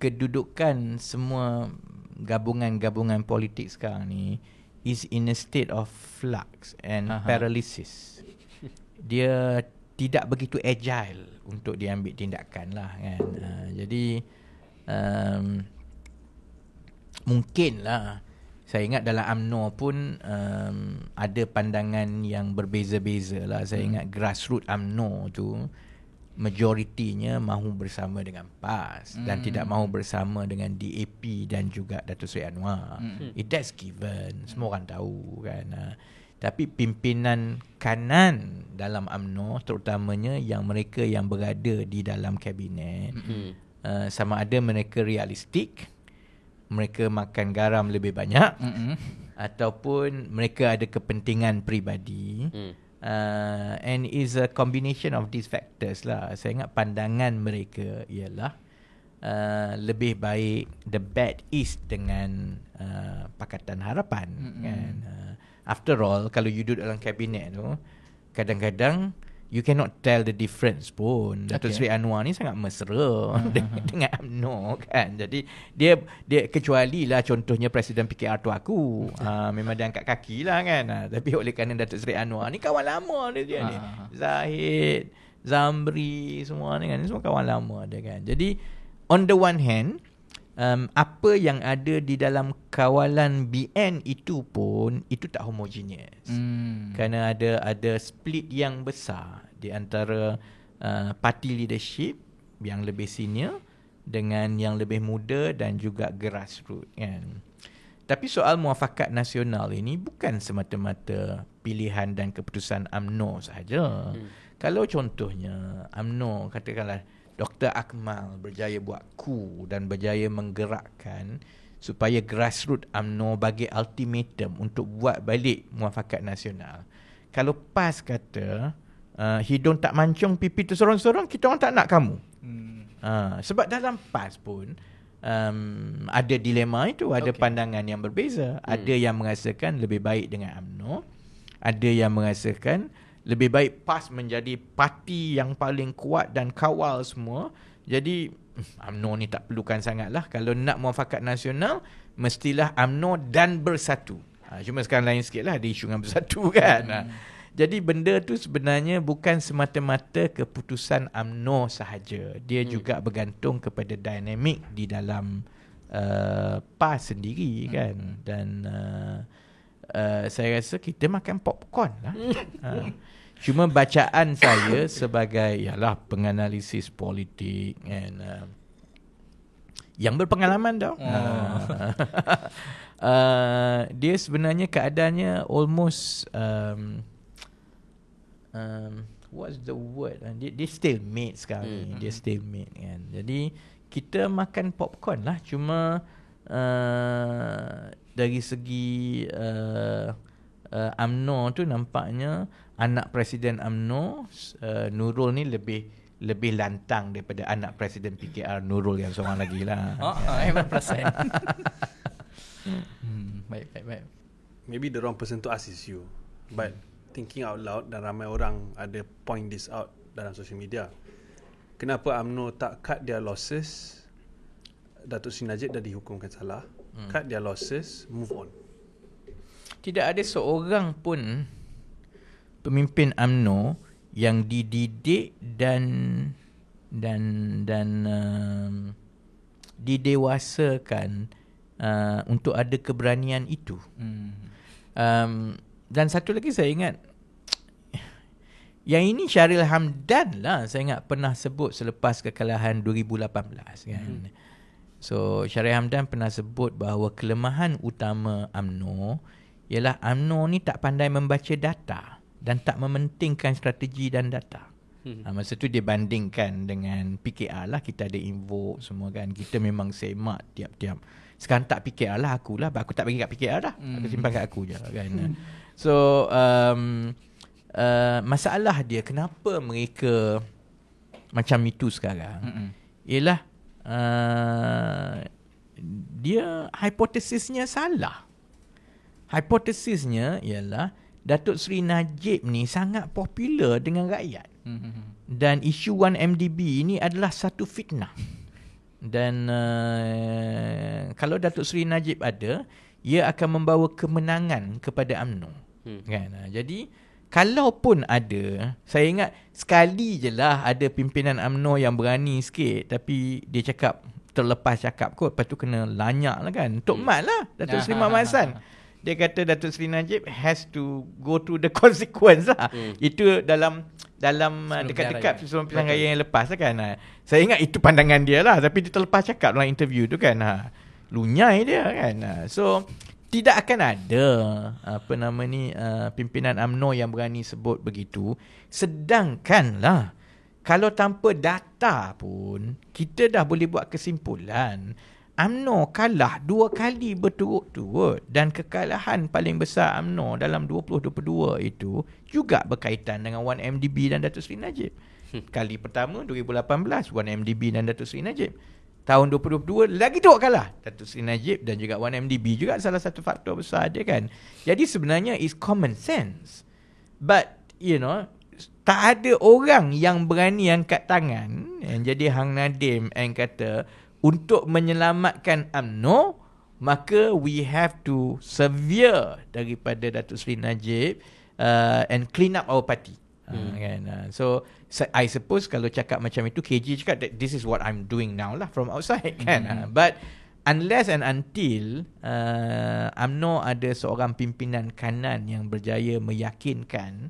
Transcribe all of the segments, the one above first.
kedudukan semua gabungan-gabungan politik sekarang ni is in a state of flux and paralysis. Dia tidak begitu agile untuk diambil tindakan lah kan. Jadi mungkinlah, saya ingat dalam UMNO pun ada pandangan yang berbeza-beza lah. Saya ingat grassroots UMNO tu majoritinya mahu bersama dengan PAS dan tidak mahu bersama dengan DAP dan juga Datuk Seri Anwar. That's given, semua orang tahu kan. Tapi pimpinan kanan dalam UMNO, terutamanya yang mereka yang berada di dalam kabinet, sama ada mereka realistik, mereka makan garam lebih banyak, ataupun mereka ada kepentingan peribadi. And is a combination of these factors lah. Saya ingat pandangan mereka ialah lebih baik the bad is dengan Pakatan Harapan kan. After all, kalau you duduk dalam kabinet tu, kadang-kadang you cannot tell the difference pun. Datuk Seri Anwar ni sangat mesra dengan UMNO kan. Jadi dia kecuali lah contohnya Presiden PKR tu aku, memang dia angkat kaki lah kan. Tapi oleh kerana Datuk Seri Anwar ni kawan lama dia ni. Zahid, Zamri, semua ni kan, semua kawan lama dia kan. Jadi on the one hand, apa yang ada di dalam kawalan BN itu pun itu tak homogeneous. Kerana ada split yang besar di antara party leadership yang lebih senior dengan yang lebih muda dan juga grassroots kan. Tapi soal muafakat nasional ini bukan semata-mata pilihan dan keputusan UMNO sahaja. Kalau contohnya UMNO, katakanlah Dr. Akmal berjaya buat coup dan berjaya menggerakkan supaya grassroots UMNO bagi ultimatum untuk buat balik muafakat nasional. Kalau PAS kata hidung tak mancung, pipi tu sorong-sorong, kita orang tak nak kamu. Sebab dalam PAS pun ada dilema itu, ada pandangan yang berbeza. Ada yang merasakan lebih baik dengan UMNO, ada yang merasakan lebih baik PAS menjadi parti yang paling kuat dan kawal semua. Jadi UMNO ni tak perlukan sangatlah. Kalau nak muafakat nasional, mestilah UMNO dan Bersatu. Cuma sekarang lain sikit lah, ada isu dengan Bersatu kan. Jadi benda tu sebenarnya bukan semata-mata keputusan UMNO sahaja. Dia juga bergantung kepada dinamik di dalam PAS sendiri kan. Dan saya rasa kita makan popcorn lah. Cuma bacaan saya sebagai penganalisis politik and yang berpengalaman tau. Dia sebenarnya keadaannya almost what's the word? Dia stalemate sekarang ni. Dia stalemate kan. Jadi kita makan popcorn lah. Cuma dari segi UMNO tu nampaknya anak Presiden UMNO Nurul ni lebih lantang daripada anak Presiden PKR Nurul yang seorang lagi lah. Hebat perasan. Baik. Maybe the wrong person to ask is you. But thinking out loud, dan ramai orang ada point this out dalam social media. Kenapa UMNO tak cut their losses? Datuk Seri Najib dah dihukumkan salah. Cut their losses, move on. Tidak ada seorang pun pemimpin UMNO yang dididik dan didewasakan untuk ada keberanian itu. Dan satu lagi saya ingat, yang ini Syahril Hamdan lah, saya ingat pernah sebut selepas kekalahan 2018 kan. So Syahril Hamdan pernah sebut bahawa kelemahan utama UMNO ialah UMNO ni tak pandai membaca data dan tak mementingkan strategi dan data. Masa tu dia bandingkan dengan PKR lah. Kita ada invoke semua kan. Kita memang semak tiap-tiap. Sekarang tak PKR lah, akulah. Aku tak bagi kat PKR dah. Aku simpan kat aku je kan. So masalah dia kenapa mereka macam itu sekarang ialah dia hipotesisnya salah. Hipotesisnya ialah Datuk Seri Najib ni sangat popular dengan rakyat. Dan isu 1MDB ini adalah satu fitnah. Dan kalau Datuk Seri Najib ada, ia akan membawa kemenangan kepada UMNO. Kan? Jadi kalaupun ada, saya ingat sekali je lah ada pimpinan UMNO yang berani sikit, tapi dia cakap terlepas cakap kot, lepas tu kena lanyak lah kan. Tok Mat lah, Datuk Seri Mat Hassan. Dia kata Datuk Seri Najib has to go through the consequence lah. Itu dalam dekat-dekat sebelum pilihan raya yang lepas lah kan. Saya ingat itu pandangan dia lah, tapi dia terlepas cakap dalam interview tu kan. Lunyai dia kan. So tidak akan ada pimpinan UMNO yang berani sebut begitu. Sedangkan lah, kalau tanpa data pun kita dah boleh buat kesimpulan UMNO kalah 2 kali berturut-turut, dan kekalahan paling besar UMNO dalam 2022 itu juga berkaitan dengan 1MDB dan Datuk Seri Najib. Kali pertama 2018 1MDB dan Datuk Seri Najib. Tahun 2022 lagi teruk kalah Datuk Seri Najib dan juga 1MDB juga salah satu faktor besar dia kan. Jadi sebenarnya is common sense. But tak ada orang yang berani angkat tangan yang jadi Hang Nadim and kata untuk menyelamatkan UMNO, maka we have to severe daripada Datuk Seri Najib and clean up our party. Kan? So I suppose kalau cakap macam itu, KJ cakap that this is what I'm doing now lah from outside kan. But unless and until UMNO ada seorang pimpinan kanan yang berjaya meyakinkan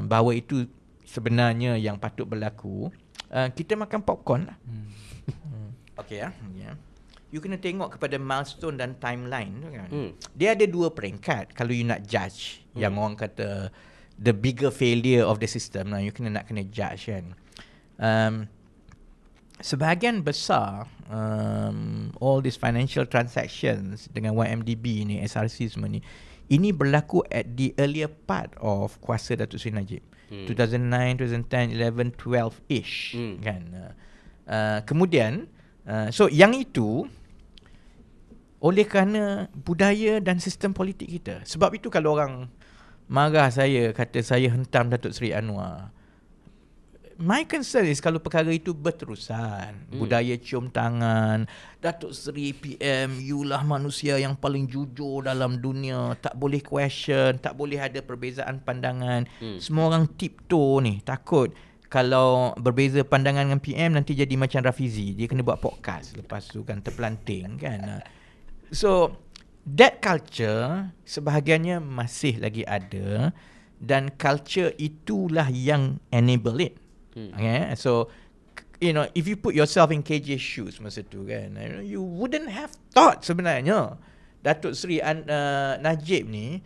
bahawa itu sebenarnya yang patut berlaku, kita makan popcorn lah. Okay ya. You kena tengok kepada milestone dan timeline tu kan. Dia ada 2 peringkat kalau you nak judge. Yang orang kata the bigger failure of the system lah, you nak kena judge kan. Sebahagian besar all these financial transactions dengan 1MDB ni, SRC semua ni, ini berlaku at the earlier part of kuasa Datuk Seri Najib. 2009, 2010, 11, 12-ish kan. Kemudian so yang itu oleh kerana budaya dan sistem politik kita. Sebab itu kalau orang marah saya, kata saya hentam Datuk Seri Anwar, my concern is kalau perkara itu berterusan, budaya cium tangan, Datuk Seri PM, you lah manusia yang paling jujur dalam dunia, tak boleh question, tak boleh ada perbezaan pandangan. Semua orang tiptoe ni, takut kalau berbeza pandangan dengan PM nanti jadi macam Rafizi, dia kena buat podcast, lepas tu kan terpelanting kan. So that culture sebahagiannya masih lagi ada, dan culture itulah yang enable it. Okay? So if you put yourself in KJ's shoes masa tu kan, you wouldn't have thought sebenarnya Datuk Seri Najib ni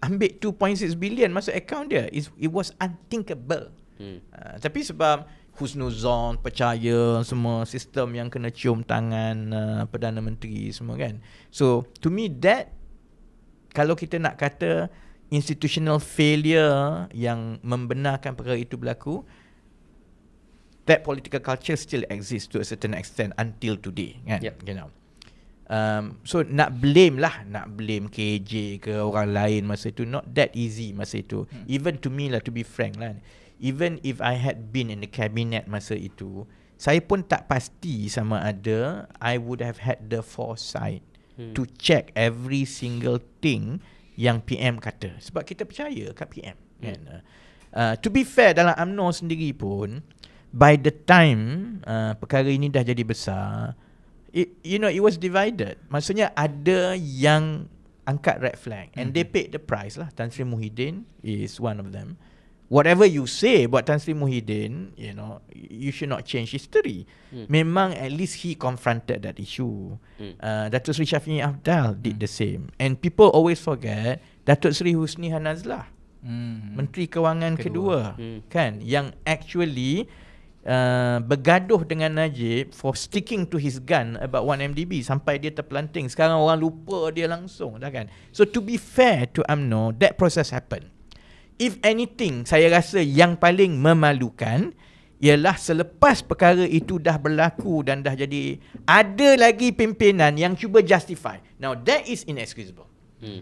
ambil 2.6 billion masuk akaun dia. It was unthinkable. Tapi sebab husnuzon, percaya semua sistem yang kena cium tangan Perdana Menteri semua kan. So to me that, kalau kita nak kata institutional failure yang membenarkan perkara itu berlaku, that political culture still exists to a certain extent until today kan. So nak blame KJ ke orang lain masa itu, not that easy masa itu. Even to me lah, to be frank lah, even if I had been in the cabinet masa itu, saya pun tak pasti sama ada I would have had the foresight to check every single thing yang PM kata. Sebab kita percaya kat PM kan. To be fair, dalam UMNO sendiri pun, by the time perkara ini dah jadi besar, it was divided. Maksudnya ada yang angkat red flag and they paid the price lah. Tan Sri Muhyiddin is one of them. Whatever you say buat Tan Sri Muhyiddin, you should not change history. Memang at least he confronted that issue. Datuk Seri Syafiee Afdal did the same. And people always forget Datuk Seri Husni Hanazlah, Menteri Kewangan kedua kan, yang actually bergaduh dengan Najib for sticking to his gun about 1MDB sampai dia terpelanting. Sekarang orang lupa dia langsung dah kan. So to be fair to UMNO, that process happened. If anything, saya rasa yang paling memalukan ialah selepas perkara itu dah berlaku dan dah jadi, ada lagi pimpinan yang cuba justify. Now that is inexcusable.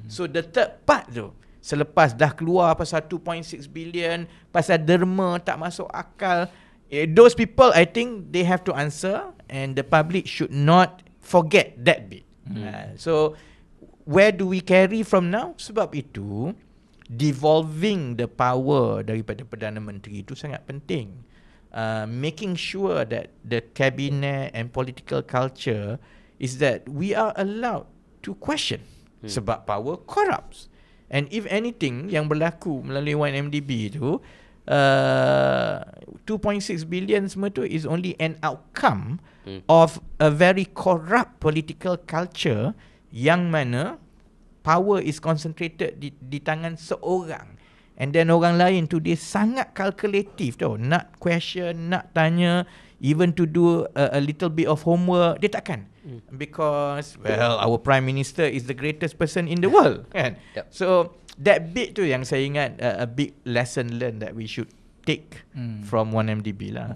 So the third part tu, Selepas dah keluar pasal 2.6 billion, pasal derma tak masuk akal, those people, I think they have to answer, and the public should not forget that bit. So where do we carry from now? Sebab itu devolving the power daripada Perdana Menteri itu sangat penting. Making sure that the cabinet and political culture is that we are allowed to question. Sebab power corrupts. And if anything yang berlaku melalui 1MDB itu, 2.6 billion semua tu is only an outcome of a very corrupt political culture yang mana power is concentrated di tangan seorang, and then orang lain tu dia sangat kalkulatif tau, nak question, nak tanya, even to do a little bit of homework dia takkan, because well, our prime minister is the greatest person in the world kan. So that bit tu yang saya ingat a big lesson learned that we should take from 1MDB lah.